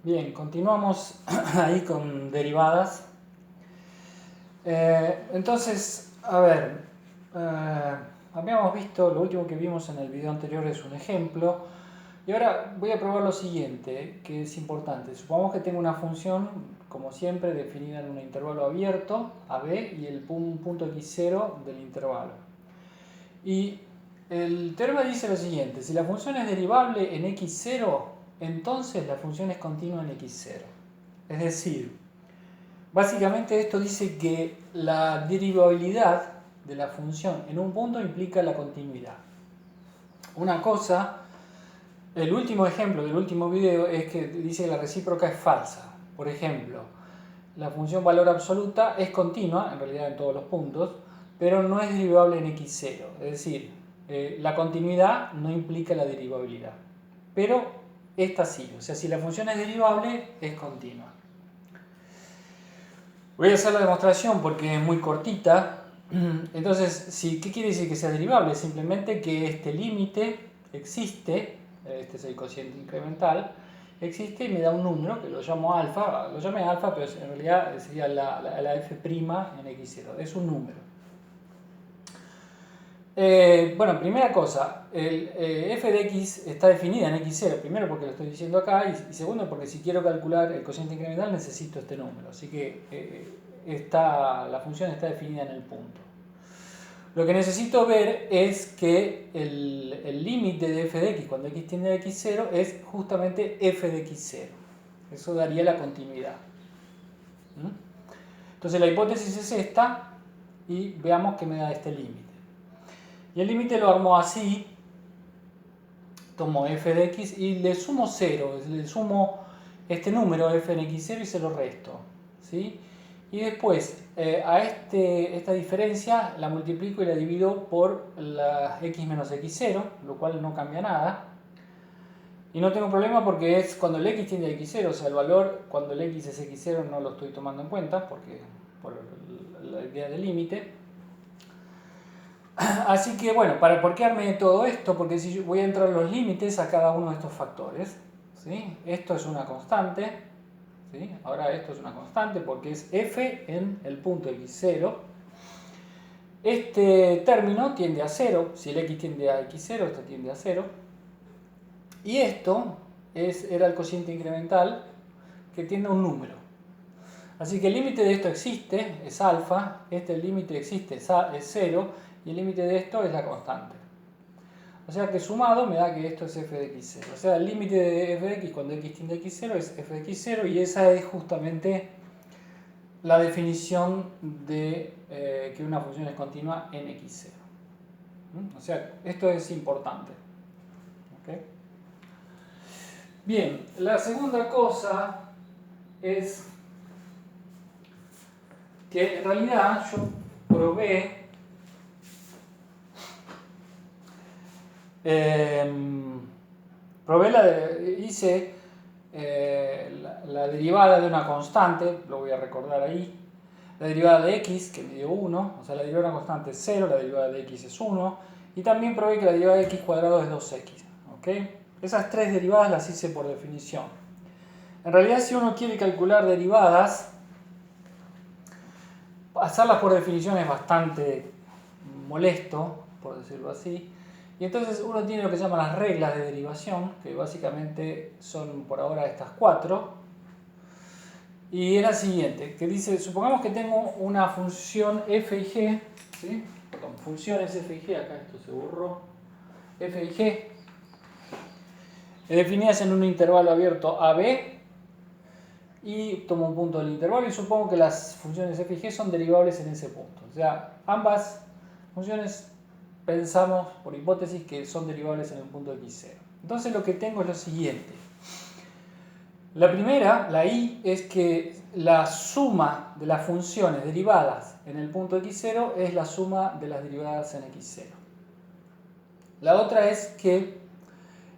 Bien, continuamos ahí con derivadas. Entonces, a ver, habíamos visto, lo último que vimos en el video anterior es un ejemplo, y ahora voy a probar lo siguiente, que es importante. Supongamos que tengo una función, como siempre, definida en un intervalo abierto, AB, y el punto x0 del intervalo. Y el teorema dice lo siguiente: si la función es derivable en x0, entonces la función es continua en x0. Es decir, básicamente esto dice que la derivabilidad de la función en un punto implica la continuidad. Una cosa, el último ejemplo del último video es que dice que la recíproca es falsa. Por ejemplo, la función valor absoluta es continua, en realidad en todos los puntos, pero no es derivable en x0. Es decir, la continuidad no implica la derivabilidad. Pero esta sí, o sea, si la función es derivable, es continua. Voy a hacer la demostración porque es muy cortita. Entonces, ¿qué quiere decir que sea derivable? Simplemente que este límite existe, este es el cociente incremental, existe y me da un número que lo llamo alfa, lo llamé alfa, pero en realidad sería la f' en x0, es un número. Bueno, primera cosa, el f de x está definida en x0, primero porque lo estoy diciendo acá, y segundo porque si quiero calcular el cociente incremental necesito este número, así que la función está definida en el punto. Lo que necesito ver es que el límite de f de x cuando x tiende a x0 es justamente f de x0. Eso daría la continuidad. Entonces la hipótesis es esta y veamos que me da este límite. Y el límite lo armo así. Tomo f de x y le sumo 0, le sumo este número f en x0 y se lo resto, ¿sí? Y después a esta diferencia la multiplico y la divido por la x menos x0, lo cual no cambia nada. Y no tengo problema porque es cuando el x tiende a x0, o sea, el valor cuando el x es x0 no lo estoy tomando en cuenta porque por la idea del límite. Así que bueno, ¿por qué armé todo esto? Porque si yo voy a entrar los límites a cada uno de estos factores, ¿sí? Esto es una constante, ¿sí? Ahora esto es una constante porque es f en el punto x0. Este término tiende a 0, si el x tiende a x0, esto tiende a 0. Y esto era el cociente incremental que tiende a un número. Así que el límite de esto existe, es alfa, el límite existe, es 0, y el límite de esto es la constante. O sea que sumado me da que esto es f de x0. O sea, el límite de f de x cuando x tiende a x0 es f de x0, y esa es justamente la definición de que una función es continua en x0. O sea, esto es importante. ¿Okay? Bien, la segunda cosa es que en realidad yo probé hice la derivada de una constante, lo voy a recordar ahí, la derivada de x que me dio 1, o sea, la derivada de una constante es 0, la derivada de x es 1, y también probé que la derivada de x cuadrado es 2x. ¿Okay? Esas tres derivadas las hice por definición. En realidad, si uno quiere calcular derivadas, hacerlas por definición es bastante molesto, por decirlo así. Y entonces uno tiene lo que se llaman las reglas de derivación, que básicamente son por ahora estas 4. Y es la siguiente, que dice, supongamos que tengo una función f y g, ¿sí? Perdón, funciones f y g, acá esto se borró, f y g, definidas en un intervalo abierto AB, y tomo un punto del intervalo y supongo que las funciones f y g son derivables en ese punto. O sea, ambas funciones pensamos por hipótesis que son derivables en el punto x0. Entonces lo que tengo es lo siguiente. La primera, la y, es que la suma de las funciones derivadas en el punto x0 es la suma de las derivadas en x0. La otra es que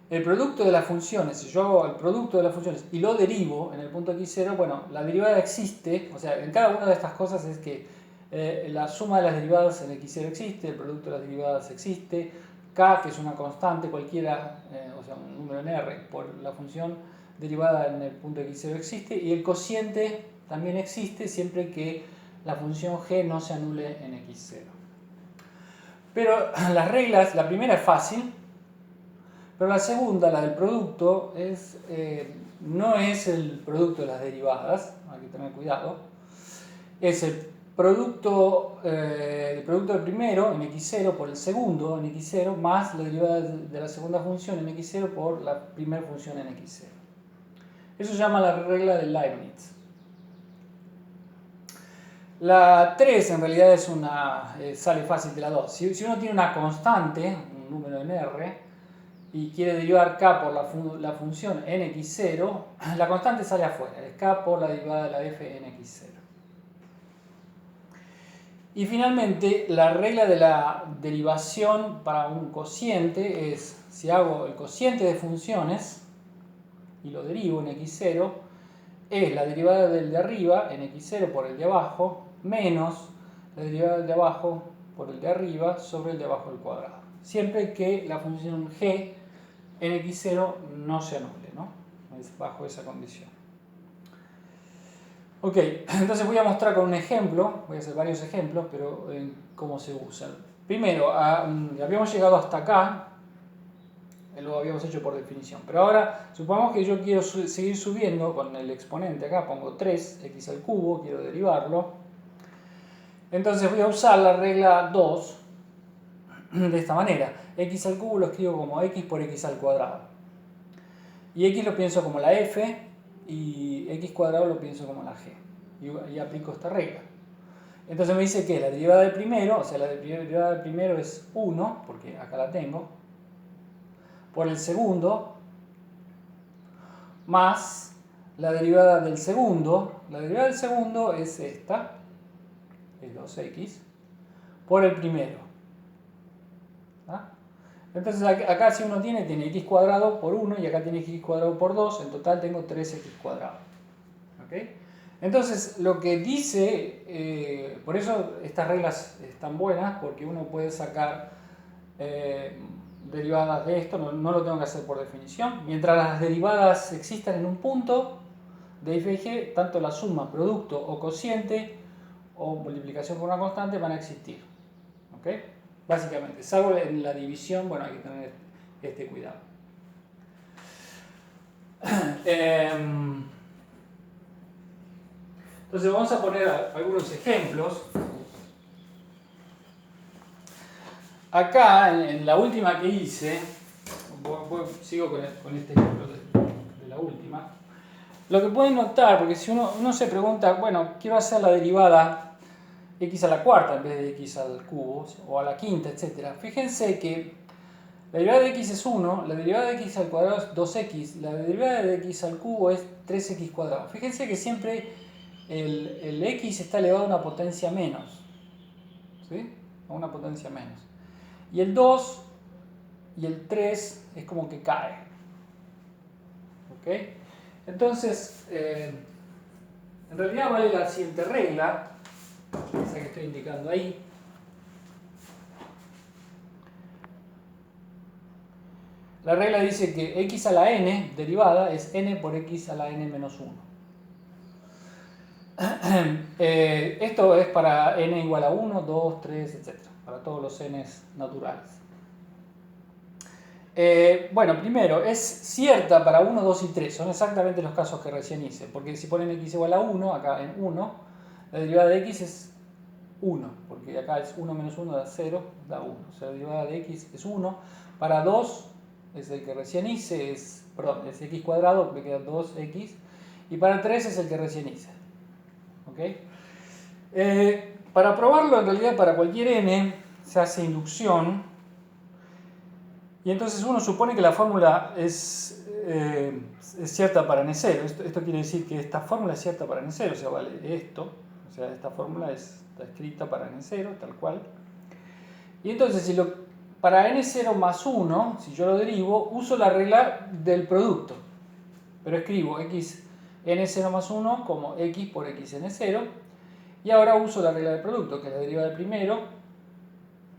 el producto de las funciones, si yo hago el producto de las funciones y lo derivo en el punto x0, bueno, la derivada existe, o sea, en cada una de estas cosas es que la suma de las derivadas en x0 existe, el producto de las derivadas existe, k, que es una constante cualquiera, o sea, un número en R por la función, derivada en el punto x0 existe, y el cociente también existe siempre que la función g no se anule en x0. Pero las reglas, la primera es fácil, pero la segunda, la del producto, no es el producto de las derivadas, hay que tener cuidado, es el producto del primero en x0 por el segundo en x0 más la derivada de la segunda función en x0 por la primera función en x0. Eso se llama la regla de Leibniz. La 3 en realidad es sale fácil de la 2. Si uno tiene una constante, un número en R, y quiere derivar k por la función en x0, la constante sale afuera, es k por la derivada de la f en x0. Y finalmente, la regla de la derivación para un cociente es, si hago el cociente de funciones y lo derivo en x0, es la derivada del de arriba en x0 por el de abajo menos la derivada del de abajo por el de arriba sobre el de abajo al cuadrado. Siempre que la función g en x0 no se anule, ¿no? Es bajo esa condición. Ok, entonces voy a mostrar con un ejemplo, voy a hacer varios ejemplos, pero cómo se usan. Primero, habíamos llegado hasta acá, lo habíamos hecho por definición, pero ahora supongamos que yo quiero seguir subiendo con el exponente acá, pongo 3x al cubo, quiero derivarlo. Entonces voy a usar la regla 2 de esta manera. X al cubo lo escribo como x por x al cuadrado. Y x lo pienso como la f y x cuadrado lo pienso como la g. Y aplico esta regla. Entonces me dice que la derivada del primero, o sea, la derivada del primero es 1, porque acá la tengo, por el segundo, más la derivada del segundo. La derivada del segundo es esta, es 2x, por el primero. ¿Ah? Entonces acá si uno tiene x cuadrado por 1 y acá tiene x cuadrado por 2, en total tengo 3x cuadrado. ¿Okay? Entonces lo que dice, por eso estas reglas están buenas, porque uno puede sacar derivadas de esto, no lo tengo que hacer por definición. Mientras las derivadas existan en un punto de f y g, tanto la suma, producto o cociente o multiplicación por una constante van a existir. ¿Okay? Básicamente, salvo en la división, bueno, hay que tener este cuidado. Entonces vamos a poner algunos ejemplos. Acá, en la última que hice, sigo con este ejemplo de la última. Lo que pueden notar, porque si uno se pregunta, bueno, quiero hacer la derivada x a la cuarta en vez de x al cubo, o a la quinta, etc. Fíjense que la derivada de x es 1, la derivada de x al cuadrado es 2x, la derivada de x al cubo es 3x cuadrado. Fíjense que siempre el x está elevado a una potencia menos, ¿sí? A una potencia menos. Y el 2 y el 3 es como que cae. ¿Ok? Entonces, en realidad vale la siguiente regla, esa que estoy indicando ahí. La regla dice que x a la n derivada es n por x a la n menos 1. Esto es para n igual a 1, 2, 3, etc. Para todos los n naturales. Bueno, primero, es cierta para 1, 2 y 3. Son exactamente los casos que recién hice. Porque si ponen x igual a 1, acá en 1, la derivada de x es 1. Porque acá es 1 menos 1 da 0, da 1. O sea, la derivada de x es 1. Para 2, es el que recién hice, es x cuadrado, me queda 2x. Y para 3 es el que recién hice. ¿Okay? Para probarlo, en realidad, para cualquier n, se hace inducción. Y entonces uno supone que la fórmula es cierta para n0. Esto quiere decir que esta fórmula es cierta para n0, o sea, vale esto. O sea, esta fórmula está escrita para n0, tal cual. Y entonces, para n0 más 1, si yo lo derivo, uso la regla del producto. Pero escribo x n0 más 1 como x por x n0. Y ahora uso la regla del producto, que es la derivada del primero,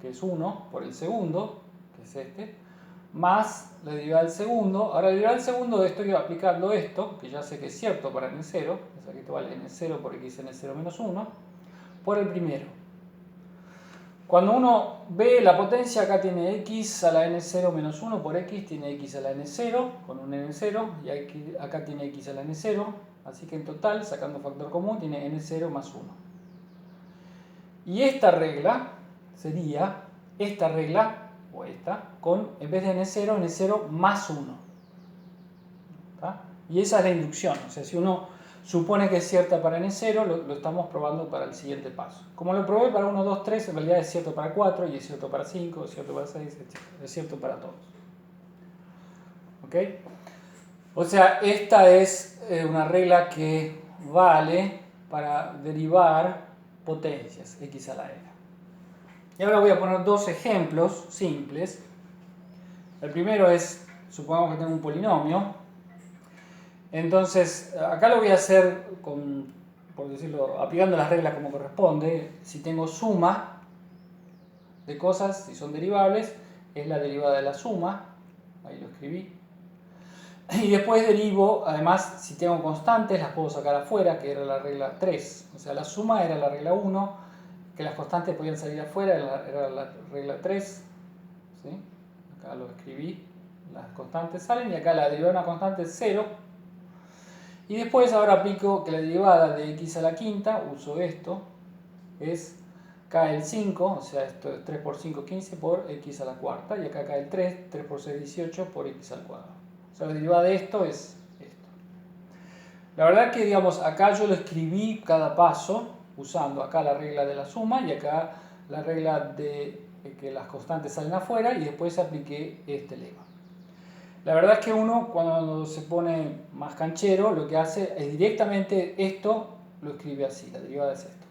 que es 1, por el segundo, que es este, más la derivada del segundo. Ahora la derivada del segundo estoy aplicando esto, que ya sé que es cierto para n0, o sea que esto vale n0 por x n0 menos 1, por el primero. Cuando uno ve la potencia, acá tiene x a la n0 menos 1 por x, tiene x a la n0 con un n0, y aquí, acá tiene x a la n0, así que en total, sacando factor común, tiene n0 más 1. Y esta regla sería, esta regla, o esta, con, en vez de n0, n0 más 1. ¿Tá? Y esa es la inducción, o sea, si uno supone que es cierta para n0, lo estamos probando para el siguiente paso. Como lo probé para 1, 2, 3, en realidad es cierto para 4, y es cierto para 5, es cierto para 6, etc. Es cierto para todos. ¿Ok? O sea, esta es una regla que vale para derivar potencias, x a la n. Y ahora voy a poner dos ejemplos simples. El primero es, supongamos que tengo un polinomio. Entonces, acá lo voy a hacer con, por decirlo, aplicando las reglas como corresponde. Si tengo suma de cosas, si son derivables, es la derivada de la suma. Ahí lo escribí. Y después derivo, además, si tengo constantes, las puedo sacar afuera, que era la regla 3. O sea, la suma era la regla 1, que las constantes podían salir afuera, era la regla 3. ¿Sí? Acá lo escribí, las constantes salen, y acá la derivada de una constante es 0. Y después ahora aplico que la derivada de x a la quinta, uso esto, es cae el 5, o sea, esto es 3 por 5, 15 por x a la cuarta, y acá cae el 3, 3 por 6, 18 por x al cuadrado. O sea, la derivada de esto es esto. La verdad que, digamos, acá yo lo escribí cada paso, usando acá la regla de la suma y acá la regla de que las constantes salen afuera, y después apliqué este lema. La verdad es que uno, cuando se pone más canchero, lo que hace es directamente esto, lo escribe así, la derivada es esto.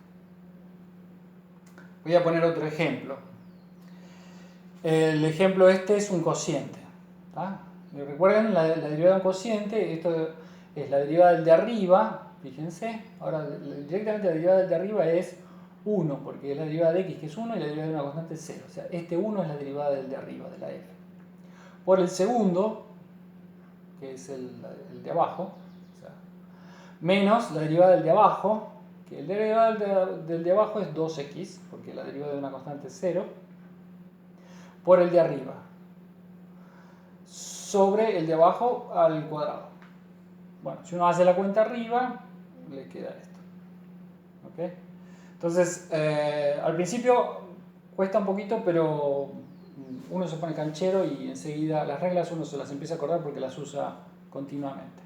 Voy a poner otro ejemplo. El ejemplo este es un cociente. ¿Tá? Recuerden, la derivada de un cociente, esto es la derivada del de arriba, fíjense. Ahora, directamente la derivada del de arriba es 1, porque es la derivada de x, que es 1, y la derivada de una constante es 0. O sea, este 1 es la derivada del de arriba, de la f. Por el segundo, que es el de abajo, o sea, menos la derivada del de abajo, que el derivada del de abajo es 2x, porque la derivada de una constante es 0, por el de arriba, sobre el de abajo al cuadrado. Bueno, si uno hace la cuenta arriba, le queda esto. ¿Okay? Entonces, al principio cuesta un poquito, pero uno se pone canchero y enseguida las reglas uno se las empieza a acordar porque las usa continuamente.